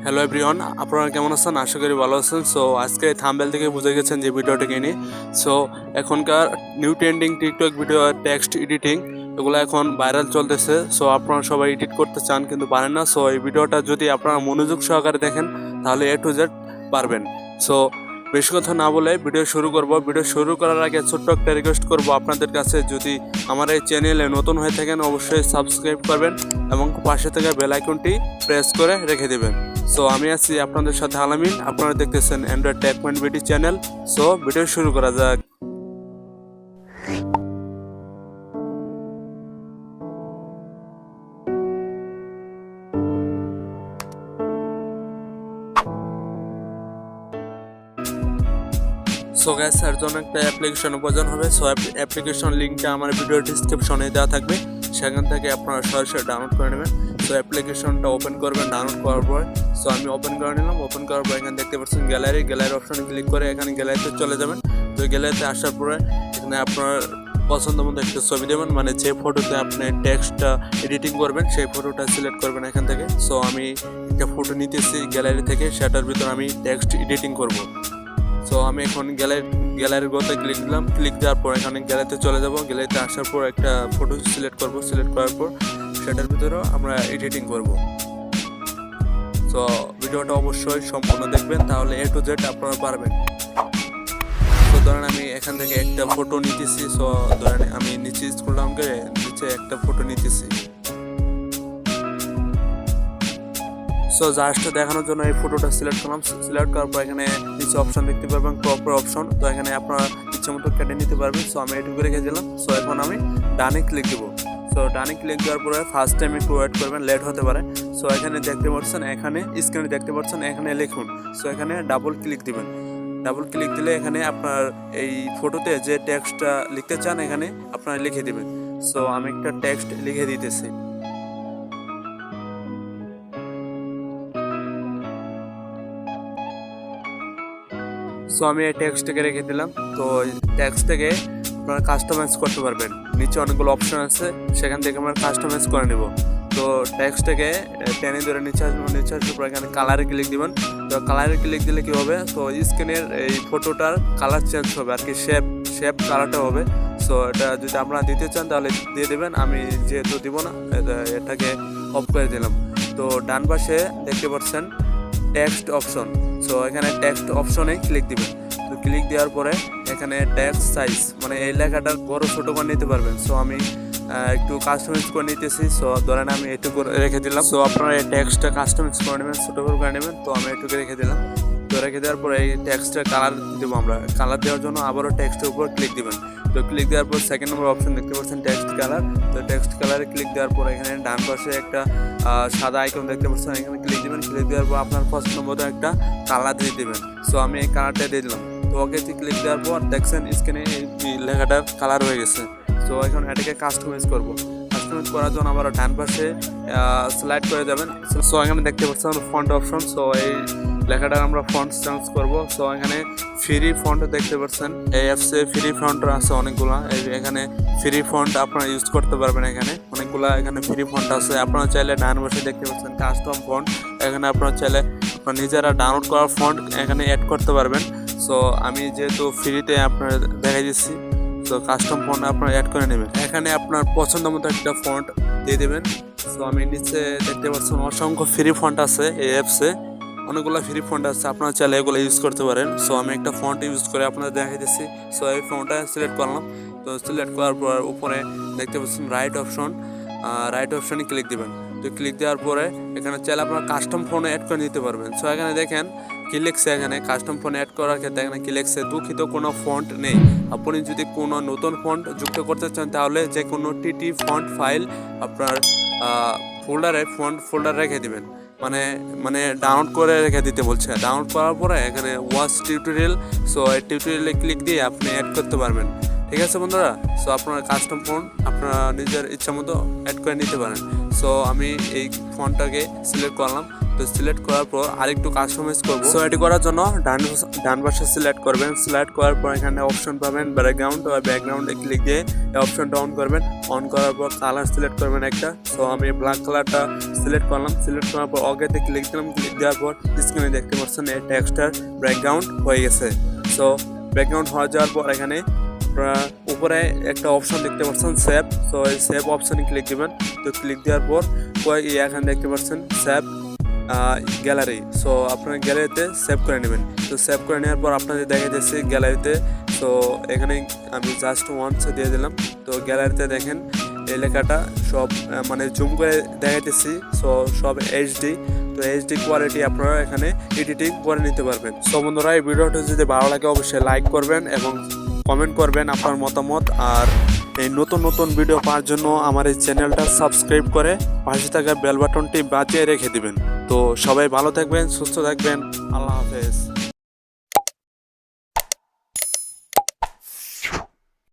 Hello everyone, আপনারা কেমন আছেন? আশা করি ভালো আছেন। সো আজকে থাম্বনেল থেকে বুঝে গেছেন যে ভিডিওটাকে নিয়ে। সো এখনকার new trending TikTok video text editing এগুলো এখন ভাইরাল চলতেছে। সো আপনারা সবাই এডিট করতে চান কিন্তু পারেন না। সো এই ভিডিওটা যদি আপনারা মনোযোগ সহকারে দেখেন তাহলে A to Z পারবেন। সো বেশি কথা না বলে ভিডিও শুরু করব। ভিডিও শুরু করার আগে ছোট্ট একটা রিকোয়েস্ট করব আপনাদের কাছে, যদি আমার এই চ্যানেলে নতুন হয়ে থাকেন অবশ্যই সাবস্ক্রাইব করবেন এবং পাশে থাকা বেল আইকনটি প্রেস করে রেখে দেবেন। সো আমি আছি আপনাদের সাথে আলামিন, আপনারা দেখতেছেন অ্যান্ড্রয়েড টেক পয়েন্ট ভিডি চ্যানেল। সো ভিডিও শুরু করা যাক। সো গ্যাস, এর জন্য একটা অ্যাপ্লিকেশন প্রয়োজন হবে। সো অ্যাপ্লিকেশন লিঙ্কটা আমার ভিডিও ডিসক্রিপশনে দেওয়া থাকবে, সেখান থেকে আপনারা সরাসরি ডাউনলোড করে নেবেন। সো অ্যাপ্লিকেশনটা ওপেন করবেন ডাউনলোড করার পর। সো আমি ওপেন করে নিলাম। ওপেন করার পর এখানে দেখতে পাচ্ছেন গ্যালারি অপশনে ক্লিক করে এখানে গ্যালারিতে চলে যাবেন। তো গ্যালারিতে আসার পরে এখানে আপনার পছন্দ মতো একটা ছবি দেবেন, মানে যে ফটোতে আপনি টেক্সটটা এডিটিং করবেন সেই ফটোটা সিলেক্ট করবেন এখান থেকে। সো আমি একটা ফটো নিতেছি গ্যালারি থেকে, সেটার ভিতর আমি টেক্সট এডিটিং করব। সো আমি এখন গ্যালারির গোতে ক্লিক দিলাম। ক্লিক দেওয়ার পর এখানে গ্যালারিতে চলে যাব। গ্যালারিতে আসার পর একটা ফটো সিলেক্ট করব। সিলেক্ট করার পর সেটার ভিতরেও আমরা এডিটিং করব। সো ভিডিওটা অবশ্যই সম্পূর্ণ দেখবেন, তাহলে A to Z আপনারা পারবেন। তো ধরেন আমি এখান থেকে একটা ফটো নিতেছি। সো ধরেন আমি নিচে স্ক্রল ডাউন করে নিচে একটা ফটো নিতেছি। সো জাস্ট দেখানোর জন্য এই ফটোটা সিলেক্ট করলাম। সিলেক্ট করার পর এখানে নিচে অপশন দেখতে পারবেন, প্রপার অপশন। তো এখানে আপনারা ইচ্ছে মতো কেটে নিতে পারবেন। সো আমি এটুকু রেখে দিলাম। সো এখন আমি ডানে ক্লিক দেবো। সো ডানে ক্লিক দেওয়ার পরে ফার্স্ট টাইম একটু ওয়েট করবেন, লেট হতে পারে। সো এখানে দেখতে পাচ্ছেন, এখানে স্ক্রিনে দেখতে পাচ্ছেন, এখানে লিখুন। সো এখানে ডাবল ক্লিক দিবেন। ডাবল ক্লিক দিলে এখানে আপনার এই ফটোতে যে টেক্সটটা লিখতে চান এখানে আপনারা লিখে দিবেন। সো আমি একটা টেক্সট লিখে দিতেছি। সো আমি এই টেক্সটটাকে রেখে দিলাম। তো টেক্সটটাকে আপনারা কাস্টমাইজ করতে পারবেন। নিচে অনেকগুলো অপশন আছে, সেখান থেকে আমরা কাস্টমাইজ করে নেব। তো টেক্সটটাকে টেনে ধরে নিচে আসবো। নিচে আসার পর এখানে কালারে ক্লিক দিবেন। তো কালারে ক্লিক দিলে কী হবে, তো স্ক্রিনের এই ফটোটার কালার চেঞ্জ হবে আর কি, শেপ কালারটা হবে। সো এটা যদি আপনারা দিতে চান তাহলে দিয়ে দেবেন। আমি যেহেতু দিব না, এটাকে অফ করে দিলাম। তো ডান পাশে দেখতে পাচ্ছেন টেক্সট অপশন। সো এখানে টেক্সট অপশনে ক্লিক দিবেন। তো ক্লিক দেওয়ার পরে এখানে টেক্সট সাইজ, মানে এই লেখাটা বড় ছোটো করে নিতে পারবেন। সো আমি একটু কাস্টমাইজ করে নিতেছি। সো ধরেন আমি এটুকু রেখে দিলাম। সো আপনারা এই টেক্সটটা কাস্টমাইজ করে নেবেন, ছোটো করে নেবেন। তো আমি এটুকু রেখে দিলাম। তো রেখে দেওয়ার পরে এই টেক্সটের কালার দেবো আমরা। কালার দেওয়ার জন্য আবারও টেক্সটের উপর ক্লিক দিবেন। তো ক্লিক দেওয়ার পর সেকেন্ড নম্বর অপশন দেখতে পাচ্ছেন টেক্সট কালার। তো টেক্সট কালারে ক্লিক দেওয়ার পর এখানে ডান পাশে একটা সাদা আইকন দেখতে পাচ্ছেন, এখানে ক্লিক দেবেন। ক্লিক দেওয়ার পর আপনার পছন্দ মতো একটা কালার দিয়ে দেবেন। সো আমি এই কালারটা দিয়ে দিলাম। তো ওকে ক্লিক দেওয়ার পর দেখছেন স্ক্রিনে এই লেখাটার কালার হয়ে গেছে। সো এখন এটাকে কাস্টমাইজ করব। কাস্টমাইজ করার জন্য আবার ডান পাশে স্লাইড করে যাবেন। সো এখানে দেখতে পাচ্ছেন ফন্ট অপশন। সো এই লেখাটা আমরা ফন্ট চেঞ্জ করব। সো এখানে ফ্রি ফন্ট দেখতে পাচ্ছেন, এই অ্যাপসে ফ্রি ফন্ট আছে অনেকগুলা। এখানে ফ্রি ফন্ট আপনারা ইউজ করতে পারবেন। এখানে অনেকগুলা এখানে ফ্রি ফন্ট আছে। আপনারা চাইলে ডান পাশে দেখতে পাচ্ছেন কাস্টম ফন্ট। এখানে আপনারা চাইলে আপনারা নিজেরা ডাউনলোড করা ফন্ট এখানে অ্যাড করতে পারবেন। সো আমি যেহেতু ফ্রিতে আপনারা দেখাই দিচ্ছি, তো কাস্টম ফন্ট আপনারা অ্যাড করে নেবেন। এখানে আপনার পছন্দ মতো একটা ফন্ট দিয়ে দেবেন। সো আমি নিচে দেখতে পাচ্ছেন অসংখ্য ফ্রি ফন্ট আছে এই অ্যাপসে, অনেকগুলো ফ্রি ফন্ট আছে, আপনারা চাইলে এগুলো ইউজ করতে পারেন। সো আমি একটা ফন্ট ইউজ করে আপনাদের দেখাই দিচ্ছি। সো এই ফন্টটা সিলেক্ট করলাম। তো সিলেক্ট করার পর উপরে দেখতে পাচ্ছেন রাইট অপশন, রাইট অপশনে ক্লিক দেবেন। তো ক্লিক দেওয়ার পরে এখানে চাইলে আপনারা কাস্টম ফোনে অ্যাড করে নিতে পারবেন। সো এখানে দেখেন কি লিখছে, এখানে কাস্টম ফোন অ্যাড করার ক্ষেত্রে এখানে কি লিখছে, দুঃখিত কোনো ফন্ট নেই। আপনি যদি কোনো নতুন ফন্ট যুক্ত করতে চান তাহলে যে কোনো টিটি ফন্ট ফাইল আপনার ফোল্ডারে রেখে দিবেন, মানে ডাউনলোড করে রেখে দিতে বলছে। ডাউনলোড করার পরে এখানে ওয়াচ টিউটোরিয়াল। সো এই টিউটোরিয়ালে ক্লিক দিয়ে আপনি অ্যাড করতে পারবেন। ঠিক আছে বন্ধুরা? সো আপনার কাস্টম ফন্ট আপনারা নিজের ইচ্ছা মতো অ্যাড করে নিতে পারেন। সো আমি এই ফন্টটাকে সিলেক্ট করলাম। তো সিলেক্ট করার পর আরেকটু কাস্টমাইজ করব। সো এটি করার জন্য ডান পাশে সিলেক্ট করবেন। সিলেক্ট করার পর এখানে অপশন পাবেন ব্যাকগ্রাউন্ড, আর ব্যাকগ্রাউন্ডে ক্লিক দিয়ে এই অপশনটা অন করবেন। অন করার পর কালার সিলেক্ট করবেন একটা। সো আমি ব্ল্যাক কালারটা সিলেক্ট করলাম। সিলেক্ট করার পর ওকেতে ক্লিক দিলাম। ক্লিক দেওয়ার পর স্ক্রিনে দেখতে পাচ্ছেন এই টেক্সটার ব্যাকগ্রাউন্ড হয়ে গেছে। সো ব্যাকগ্রাউন্ড হয়ে যাওয়ার পর এখানে উপরে একটা অপশন দেখতে পাচ্ছেন সেভ। সো এই সেভ অপশনে ক্লিক দিবেন। তো ক্লিক দেওয়ার পর এখানে দেখতে পাচ্ছেন সেভ গ্যালারি। সো আপনার গ্যালারিতে সেভ করে নেবেন। তো সেভ করে নেওয়ার পর আপনাদের দেখা যাচ্ছে গ্যালারিতে। তো এখানে আমি জাস্ট ওয়ান্স দিয়ে দিলাম। তো গ্যালারিতে দেখেন এই লেখাটা সব মানে জুম করে দেখাইতেছি। সো সব এইচডি। তো এইচডি কোয়ালিটি আপনারা এখানে এডিটিং করে নিতে পারবেন। সো বন্ধুরা, এই ভিডিওটা যদি ভালো লাগে অবশ্যই লাইক করবেন এবং কমেন্ট করবেন আপনার মতামত। আর এই নতুন নতুন ভিডিও পাওয়ার জন্য আমার এই চ্যানেলটা সাবস্ক্রাইব করে পাশে থাকা বেল বাটনটি বাজিয়ে রেখে দিবেন। তো সবাই ভালো থাকবেন, সুস্থ থাকবেন। আল্লাহ হাফেজ।